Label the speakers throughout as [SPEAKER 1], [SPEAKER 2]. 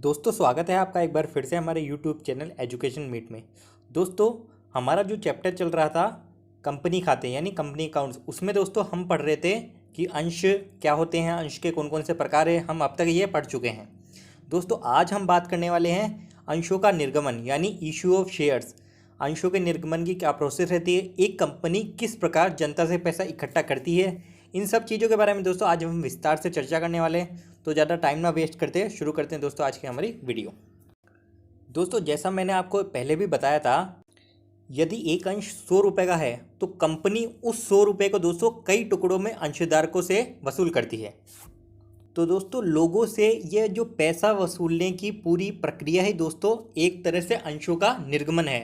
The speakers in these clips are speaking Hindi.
[SPEAKER 1] दोस्तों स्वागत है आपका एक बार फिर से हमारे YouTube चैनल एजुकेशन मीट में। दोस्तों हमारा जो चैप्टर चल रहा था कंपनी खाते यानी कंपनी अकाउंट्स, उसमें दोस्तों हम पढ़ रहे थे कि अंश क्या होते हैं, अंश के कौन कौन से प्रकार है, हम अब तक ये पढ़ चुके हैं। दोस्तों आज हम बात करने वाले हैं अंशों का निर्गमन यानी इशू ऑफ शेयर्स। अंशों के निर्गमन की क्या प्रोसेस रहती है, एक कंपनी किस प्रकार जनता से पैसा इकट्ठा करती है, इन सब चीज़ों के बारे में दोस्तों आज हम विस्तार से चर्चा करने वाले हैं। तो ज़्यादा टाइम ना वेस्ट करते हैं, शुरू करते हैं दोस्तों आज की हमारी वीडियो। दोस्तों जैसा मैंने आपको पहले भी बताया था, यदि एक अंश 100 रुपये का है तो कंपनी उस 100 रुपये को दोस्तों कई टुकड़ों में अंशधारकों से वसूल करती है। तो दोस्तों लोगों से ये जो पैसा वसूलने की पूरी प्रक्रिया है दोस्तों एक तरह से अंशों का निर्गमन है।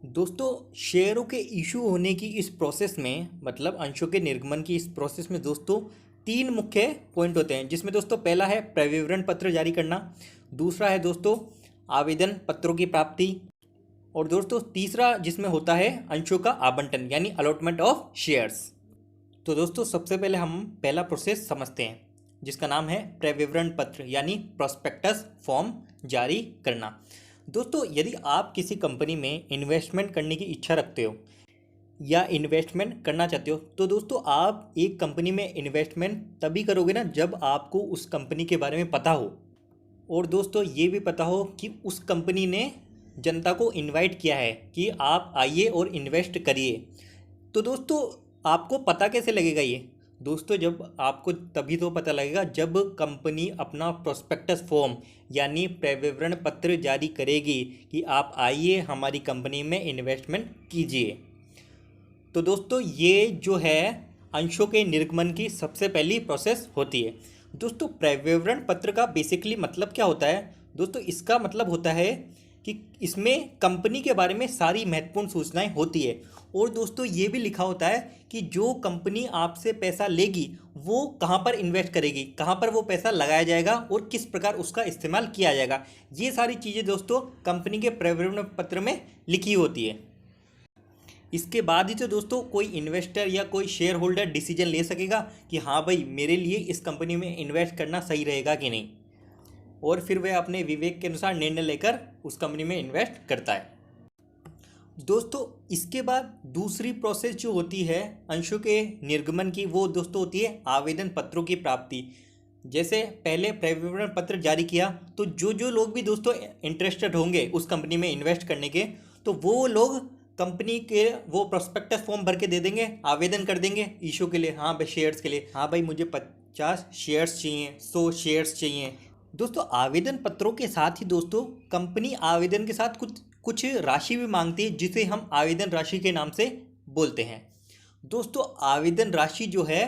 [SPEAKER 1] दोस्तों शेयरों के इशू होने की इस प्रोसेस में, मतलब अंशों के निर्गमन की इस प्रोसेस में दोस्तों 3 मुख्य पॉइंट होते हैं, जिसमें दोस्तों पहला है प्रविवरण पत्र जारी करना, दूसरा है दोस्तों आवेदन पत्रों की प्राप्ति, और दोस्तों तीसरा जिसमें होता है अंशों का आवंटन यानी अलॉटमेंट ऑफ शेयर्स। तो दोस्तों सबसे पहले हम पहला प्रोसेस समझते हैं जिसका नाम है प्रविवरण पत्र यानी प्रोस्पेक्टस फॉर्म जारी करना। दोस्तों यदि आप किसी कंपनी में इन्वेस्टमेंट करने की इच्छा रखते हो या इन्वेस्टमेंट करना चाहते हो, तो दोस्तों आप एक कंपनी में इन्वेस्टमेंट तभी करोगे ना जब आपको उस कंपनी के बारे में पता हो, और दोस्तों ये भी पता हो कि उस कंपनी ने जनता को इनवाइट किया है कि आप आइए और इन्वेस्ट करिए। तो दोस्तों आपको पता कैसे लगेगा ये? दोस्तों जब आपको तभी तो पता लगेगा जब कंपनी अपना प्रोस्पेक्टस फॉर्म यानी प्रविवरण पत्र जारी करेगी कि आप आइए हमारी कंपनी में इन्वेस्टमेंट कीजिए। तो दोस्तों ये जो है अंशों के निर्गमन की सबसे पहली प्रोसेस होती है। दोस्तों प्रविवरण पत्र का बेसिकली मतलब क्या होता है? दोस्तों इसका मतलब होता है कि इसमें कंपनी के बारे में सारी महत्वपूर्ण सूचनाएं होती है, और दोस्तों ये भी लिखा होता है कि जो कंपनी आपसे पैसा लेगी वो कहाँ पर इन्वेस्ट करेगी, कहाँ पर वो पैसा लगाया जाएगा और किस प्रकार उसका इस्तेमाल किया जाएगा। ये सारी चीज़ें दोस्तों कंपनी के प्रविवरण पत्र में लिखी होती है। इसके बाद ही तो दोस्तों कोई इन्वेस्टर या कोई शेयर होल्डर डिसीजन ले सकेगा कि हाँ भाई मेरे लिए इस कंपनी में इन्वेस्ट करना सही रहेगा कि नहीं, और फिर वह अपने विवेक के अनुसार निर्णय लेकर उस कंपनी में इन्वेस्ट करता है। दोस्तों इसके बाद दूसरी प्रोसेस जो होती है अंशों के निर्गमन की, वो दोस्तों होती है आवेदन पत्रों की प्राप्ति। जैसे पहले प्रविवरण पत्र जारी किया तो जो लोग भी दोस्तों इंटरेस्टेड होंगे उस कंपनी में इन्वेस्ट करने के, तो वो लोग कंपनी के वो प्रोस्पेक्टस फॉर्म भर के दे देंगे, आवेदन कर देंगे इशू के लिए, हाँ भाई शेयर्स के लिए, हाँ भाई मुझे 50 शेयर्स चाहिए, 100 शेयर्स चाहिए। दोस्तों आवेदन पत्रों के साथ ही दोस्तों कंपनी आवेदन के साथ कुछ राशि भी मांगती है जिसे हम आवेदन राशि के नाम से बोलते हैं। दोस्तों आवेदन राशि जो है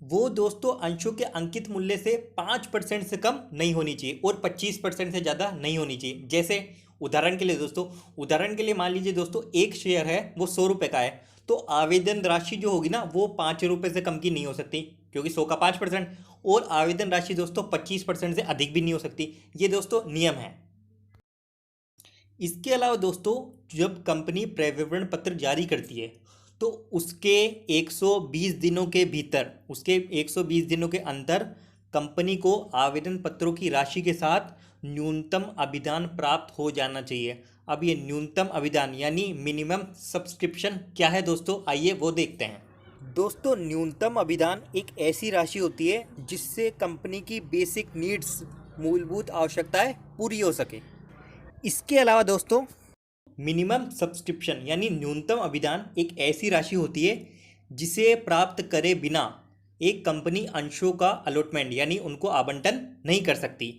[SPEAKER 1] वो दोस्तों अंशों के अंकित मूल्य से 5% से कम नहीं होनी चाहिए और 25% से ज़्यादा नहीं होनी चाहिए। जैसे उदाहरण के लिए दोस्तों, उदाहरण के लिए मान लीजिए दोस्तों एक शेयर है वो 100 रुपये का है, तो आवेदन राशि जो होगी ना वो 5 रुपये से कम की नहीं हो सकती, क्योंकि 100 का 5%, और आवेदन राशि दोस्तों 25% से अधिक भी नहीं हो सकती। ये दोस्तों नियम है। इसके अलावा दोस्तों जब कंपनी प्रविवरण पत्र जारी करती है तो उसके 120 दिनों के भीतर, उसके 120 दिनों के अंदर कंपनी को आवेदन पत्रों की राशि के साथ न्यूनतम अभिदान प्राप्त हो जाना चाहिए। अब ये न्यूनतम अभिदान यानी मिनिमम सब्सक्रिप्शन क्या है दोस्तों, आइए वो देखते हैं। दोस्तों न्यूनतम अभिदान एक ऐसी राशि होती है जिससे कंपनी की बेसिक नीड्स, मूलभूत आवश्यकताएं पूरी हो सके। इसके अलावा दोस्तों मिनिमम सब्सक्रिप्शन यानी न्यूनतम अभिदान एक ऐसी राशि होती है जिसे प्राप्त करे बिना एक कंपनी अंशों का अलॉटमेंट यानी उनको आवंटन नहीं कर सकती।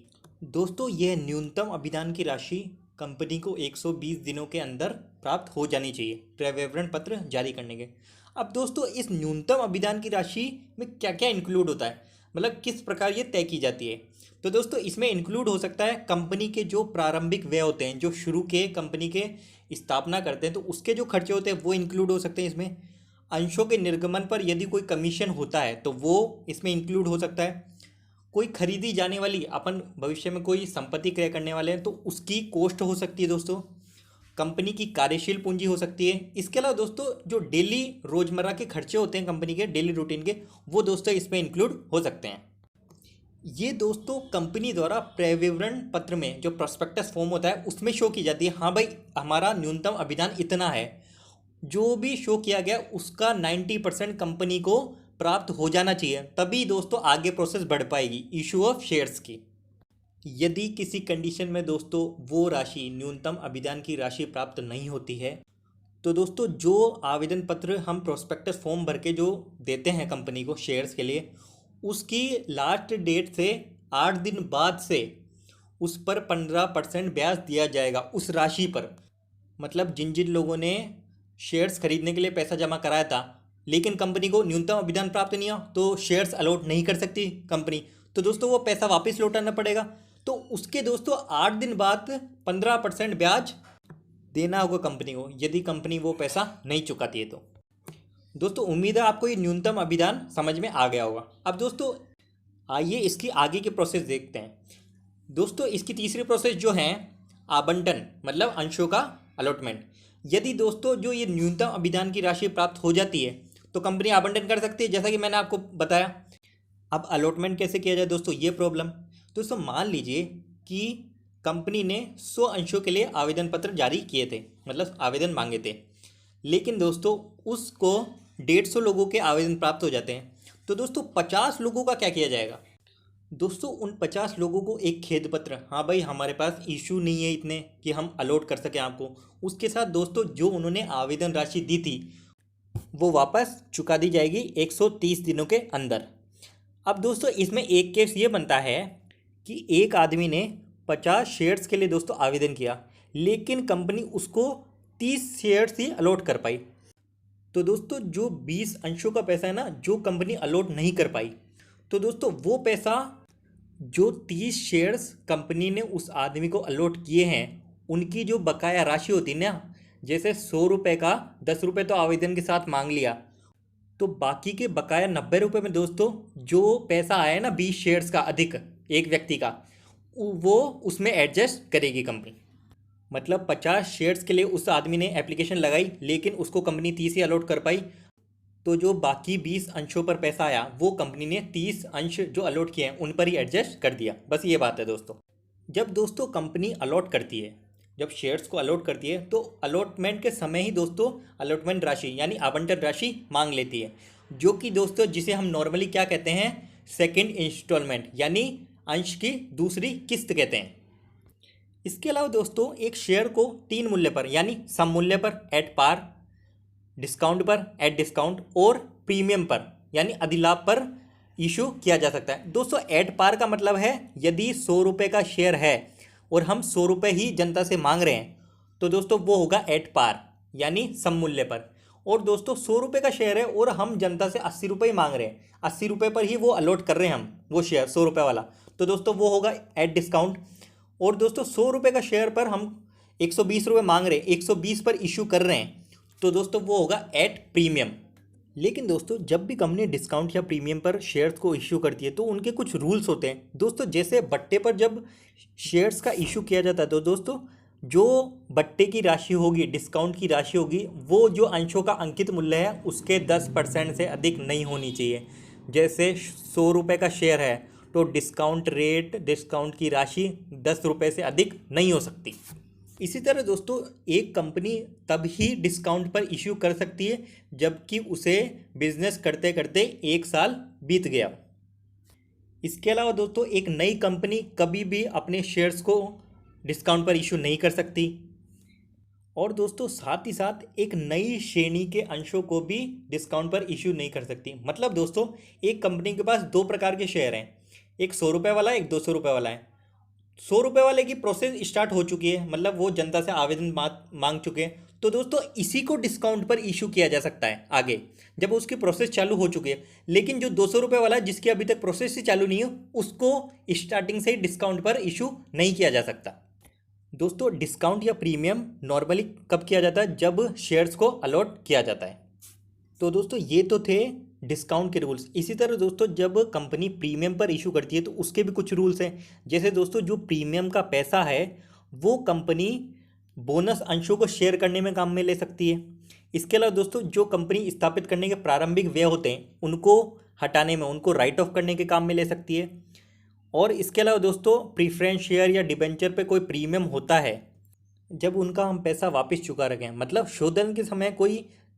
[SPEAKER 1] दोस्तों यह न्यूनतम अभिदान की राशि कंपनी को 120 दिनों के अंदर प्राप्त हो जानी चाहिए प्रविवरण पत्र जारी करने के। अब दोस्तों इस न्यूनतम अभिदान की राशि में क्या क्या इंक्लूड होता है, मतलब किस प्रकार ये तय की जाती है? तो दोस्तों इसमें इंक्लूड हो सकता है कंपनी के जो प्रारंभिक व्यय होते हैं, जो शुरू के कंपनी के स्थापना करते हैं तो उसके जो खर्चे होते हैं वो इंक्लूड हो सकते हैं इसमें। अंशों के निर्गमन पर यदि कोई कमीशन होता है तो वो इसमें इंक्लूड हो सकता है। कोई खरीदी जाने वाली, अपन भविष्य में कोई संपत्ति क्रय करने वाले हैं तो उसकी कॉस्ट हो सकती है दोस्तों। कंपनी की कार्यशील पूंजी हो सकती है। इसके अलावा दोस्तों जो डेली रोजमर्रा के खर्चे होते हैं कंपनी के डेली रूटीन के, वो दोस्तों इसमें इंक्लूड हो सकते हैं। ये दोस्तों कंपनी द्वारा प्रविवरण पत्र में जो प्रोस्पेक्टस फॉर्म होता है उसमें शो की जाती है, हाँ भाई हमारा न्यूनतम अभिदान इतना है। जो भी शो किया गया उसका 90% कंपनी को प्राप्त हो जाना चाहिए, तभी दोस्तों आगे प्रोसेस बढ़ पाएगी इशू ऑफ शेयर्स की। यदि किसी कंडीशन में दोस्तों वो राशि न्यूनतम अभिदान की राशि प्राप्त नहीं होती है, तो दोस्तों जो आवेदन पत्र हम प्रोस्पेक्टस फॉर्म भर के जो देते हैं कंपनी को शेयर्स के लिए, उसकी लास्ट डेट से 8 दिन बाद से उस पर 15% ब्याज दिया जाएगा उस राशि पर। मतलब जिन जिन लोगों ने शेयर्स खरीदने के लिए पैसा जमा कराया था लेकिन कंपनी को न्यूनतम अभिदान प्राप्त नहीं हुआ तो शेयर्स अलॉट नहीं कर सकती कंपनी, तो दोस्तों वो पैसा वापस लौटाना पड़ेगा। तो उसके दोस्तों 8 दिन बाद 15% ब्याज देना होगा कंपनी को, यदि कंपनी वो पैसा नहीं चुकाती है तो। दोस्तों उम्मीद है आपको ये न्यूनतम अभिदान समझ में आ गया होगा। अब दोस्तों आइए इसकी आगे की प्रोसेस देखते हैं। दोस्तों इसकी तीसरी प्रोसेस जो है आवंटन, मतलब अंशों का अलॉटमेंट। यदि दोस्तों जो ये न्यूनतम अभिदान की राशि प्राप्त हो जाती है तो कंपनी आवंटन कर सकती है, जैसा कि मैंने आपको बताया। अब अलॉटमेंट कैसे किया जाए दोस्तों, ये प्रॉब्लम। दोस्तों मान लीजिए कि कंपनी ने 100 अंशों के लिए आवेदन पत्र जारी किए थे, मतलब आवेदन मांगे थे, लेकिन दोस्तों उसको 150 लोगों के आवेदन प्राप्त हो जाते हैं। तो दोस्तों 50 लोगों का क्या किया जाएगा? दोस्तों उन 50 लोगों को एक खेद पत्र, हाँ भाई हमारे पास इशू नहीं है इतने कि हम अलॉट कर सकें आपको, उसके साथ दोस्तों जो उन्होंने आवेदन राशि दी थी वो वापस चुका दी जाएगी 130 दिनों के अंदर। अब दोस्तों इसमें एक केस ये बनता है कि एक आदमी ने 50 शेयर्स के लिए दोस्तों आवेदन किया, लेकिन कंपनी उसको 30 शेयर्स ही अलॉट कर पाई। तो दोस्तों जो 20 अंशों का पैसा है ना, जो कंपनी अलॉट नहीं कर पाई, तो दोस्तों वो पैसा जो 30 शेयर्स कंपनी ने उस आदमी को अलॉट किए हैं उनकी जो बकाया राशि होती है ना, जैसे 100 रुपये का 10 रुपये तो आवेदन के साथ मांग लिया, तो बाकी के बकाया 90 रुपये में दोस्तों जो पैसा आया ना 20 शेयर्स का अधिक एक व्यक्ति का, वो उसमें एडजस्ट करेगी कंपनी। मतलब 50 शेयर्स के लिए उस आदमी ने एप्लीकेशन लगाई लेकिन उसको कंपनी 30 ही अलॉट कर पाई, तो जो बाकी 20 अंशों पर पैसा आया वो कंपनी ने 30 अंश जो अलॉट किए हैं उन पर ही एडजस्ट कर दिया। बस ये बात है दोस्तों। जब दोस्तों कंपनी अलॉट करती है, जब शेयर्स को अलॉट करती है तो अलॉटमेंट के समय ही दोस्तों अलॉटमेंट राशि यानी आवंटन राशि मांग लेती है, जो कि दोस्तों जिसे हम नॉर्मली क्या कहते हैं, सेकेंड इंस्टॉलमेंट यानी अंश की दूसरी किस्त कहते हैं। इसके अलावा दोस्तों एक शेयर को 3 मूल्य पर यानी सम मूल्य पर एट पार, डिस्काउंट पर एट डिस्काउंट और प्रीमियम पर यानी अधिलाभ पर इशू किया जा सकता है। दोस्तों एट पार का मतलब है यदि 100 रुपये का शेयर है और हम 100 रुपये ही जनता से मांग रहे हैं तो दोस्तों वो होगा एट पार यानी सम मूल्य पर। और दोस्तों 100 रुपये का शेयर है और हम जनता से 80 रुपये ही मांग रहे हैं, 80 रुपये पर ही वो अलॉट कर रहे हैं हम वो शेयर 100 रुपये वाला, तो दोस्तों वो होगा एट डिस्काउंट। और दोस्तों 100 रुपये का शेयर पर हम 120 रुपये मांग रहे हैं, 120 पर इशू कर रहे हैं, तो दोस्तों वो होगा एट प्रीमियम। लेकिन दोस्तों जब भी कंपनी डिस्काउंट या प्रीमियम पर शेयर्स को इशू करती है तो उनके कुछ रूल्स होते हैं दोस्तों। जैसे बट्टे पर जब शेयर्स का इशू किया जाता है तो दोस्तों जो बट्टे की राशि होगी, डिस्काउंट की राशि होगी, वो जो अंशों का अंकित मूल्य है उसके 10% से अधिक नहीं होनी चाहिए। जैसे 100 रुपये का शेयर है तो डिस्काउंट रेट, डिस्काउंट की राशि 10 रुपये से अधिक नहीं हो सकती। इसी तरह दोस्तों एक कंपनी तब ही डिस्काउंट पर इश्यू कर सकती है जबकि उसे बिजनेस करते करते 1 साल बीत गया। इसके अलावा दोस्तों एक नई कंपनी कभी भी अपने शेयर्स को डिस्काउंट पर इशू नहीं कर सकती। और दोस्तों साथ ही साथ एक नई श्रेणी के अंशों को भी डिस्काउंट पर इशू नहीं कर सकती। मतलब दोस्तों एक कंपनी के पास 2 प्रकार के शेयर हैं, एक 100 रुपये वाला, एक 200 रुपये वाला है। 100 रुपये वाले की प्रोसेस स्टार्ट हो चुकी है, मतलब वो जनता से आवेदन मांग चुके हैं, तो दोस्तों इसी को डिस्काउंट पर इशू किया जा सकता है आगे जब उसकी प्रोसेस चालू हो चुकी है। लेकिन जो 200 रुपये वाला जिसकी अभी तक प्रोसेस ही चालू नहीं है उसको स्टार्टिंग से ही डिस्काउंट पर इशू नहीं किया जा सकता। दोस्तों डिस्काउंट या प्रीमियम नॉर्मली कब किया जाता है, जब शेयर्स को अलॉट किया जाता है। तो दोस्तों ये तो थे डिस्काउंट के रूल्स। इसी तरह दोस्तों जब कंपनी प्रीमियम पर इशू करती है तो उसके भी कुछ रूल्स हैं। जैसे दोस्तों जो प्रीमियम का पैसा है वो कंपनी बोनस अंशों को शेयर करने में काम में ले सकती है। इसके अलावा दोस्तों जो कंपनी स्थापित करने के प्रारंभिक व्यय होते हैं उनको हटाने में, उनको राइट ऑफ करने के काम में ले सकती है। और इसके अलावा दोस्तों प्रीफरेंस शेयर या डिबेंचर पे कोई प्रीमियम होता है जब उनका हम पैसा वापस चुका रखें, मतलब शोधन के समय कोई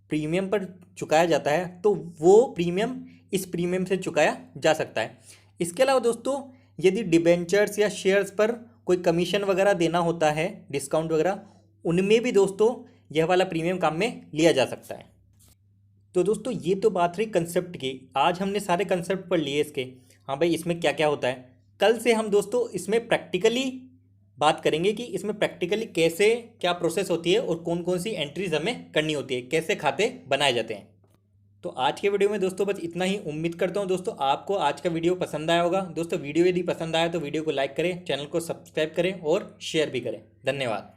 [SPEAKER 1] प्रीमियम पर चुकाया जाता है तो वो प्रीमियम इस प्रीमियम से चुकाया जा सकता है। इसके अलावा दोस्तों यदि डिबेंचर्स या शेयर्स पर कोई कमीशन वगैरह देना होता है, डिस्काउंट वगैरह, उनमें भी दोस्तों यह वाला प्रीमियम काम में लिया जा सकता है। तो दोस्तों ये तो बात रही कंसेप्ट की, आज हमने सारे कंसेप्ट पढ़ लिए इसके। हाँ भाई इसमें क्या क्या होता है, कल से हम दोस्तों इसमें प्रैक्टिकली बात करेंगे कि इसमें प्रैक्टिकली कैसे क्या प्रोसेस होती है और कौन कौन सी एंट्रीज हमें करनी होती है, कैसे खाते बनाए जाते हैं। तो आज के वीडियो में दोस्तों बस इतना ही। उम्मीद करता हूँ दोस्तों आपको आज का वीडियो पसंद आया होगा। दोस्तों वीडियो यदि पसंद आया तो वीडियो को लाइक करें, चैनल को सब्सक्राइब करें और शेयर भी करें। धन्यवाद।